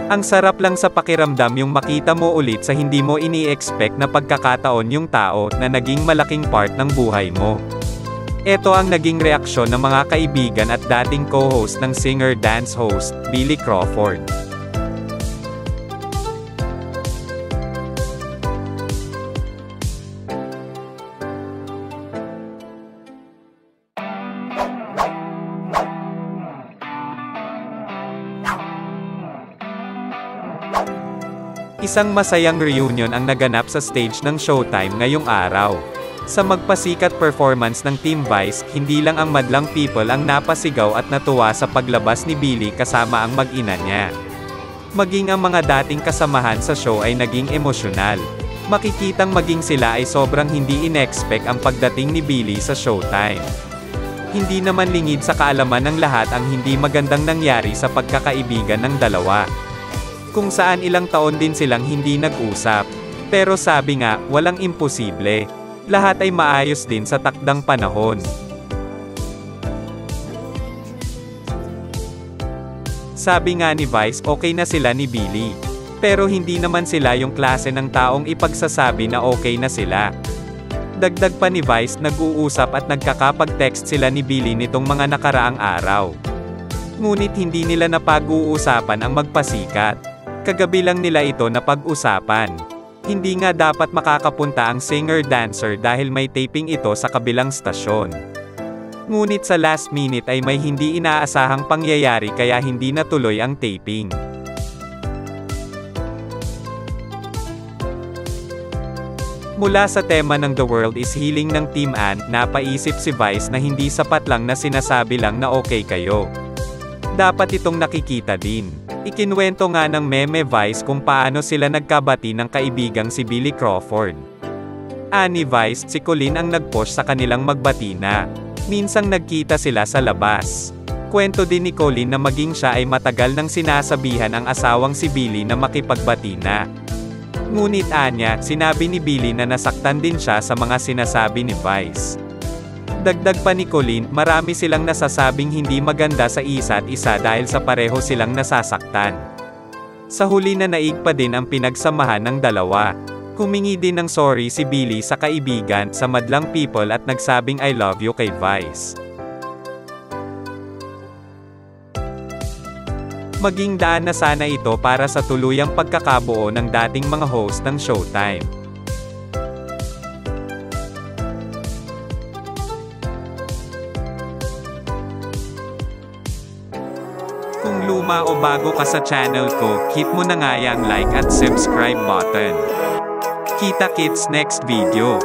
Ang sarap lang sa pakiramdam yung makita mo ulit sa hindi mo ini-expect na pagkakataon yung tao na naging malaking part ng buhay mo. Ito ang naging reaksyon ng mga kaibigan at dating co-host ng singer-dance host, Billy Crawford. Isang masayang reunion ang naganap sa stage ng Showtime ngayong araw. Sa magpasikat performance ng Team Vice, hindi lang ang madlang people ang napasigaw at natuwa sa paglabas ni Billy kasama ang mag-ina niya. Maging ang mga dating kasamahan sa show ay naging emosyonal. Makikitang maging sila ay sobrang hindi in-expect ang pagdating ni Billy sa Showtime. Hindi naman lingid sa kaalaman ng lahat ang hindi magandang nangyari sa pagkakaibigan ng dalawa. Kung saan ilang taon din silang hindi nag-usap. Pero sabi nga, walang imposible. Lahat ay maayos din sa takdang panahon. Sabi nga ni Vice, okay na sila ni Billy. Pero hindi naman sila yung klase ng taong ipagsasabi na okay na sila. Dagdag pa ni Vice, nag-uusap at nagkakapag-text sila ni Billy nitong mga nakaraang araw. Ngunit hindi nila napag-uusapan ang magpasikat. Kagabi lang nila ito napag-usapan. Hindi nga dapat makakapunta ang singer-dancer dahil may taping ito sa kabilang stasyon. Ngunit sa last minute ay may hindi inaasahang pangyayari kaya hindi natuloy ang taping. Mula sa tema ng The World is Healing ng Team Ant, napaisip si Vice na hindi sapat lang na sinasabi lang na okay kayo. Dapat itong nakikita din. Ikinwento nga ng meme Vice kung paano sila nagkabati ng kaibigang si Billy Crawford. Ani Vice, si Colleen ang nag-post sa kanilang magbati na. Minsang nagkita sila sa labas. Kwento din ni Colleen na maging siya ay matagal nang sinasabihan ang asawang si Billy na makipagbati na. Ngunit anya, sinabi ni Billy na nasaktan din siya sa mga sinasabi ni Vice. Dagdag pa ni Colleen, marami silang nasasabing hindi maganda sa isa't isa dahil sa pareho silang nasasaktan. Sa huli na naig pa din ang pinagsamahan ng dalawa. Humingi din ng sorry si Billy sa kaibigan sa madlang people at nagsabing I love you kay Vice. Maging daan na sana ito para sa tuluyang pagkakabuo ng dating mga host ng Showtime. Kung luma o bago ka sa channel ko, hit mo na nga yung like at subscribe button. Kita-kits next video.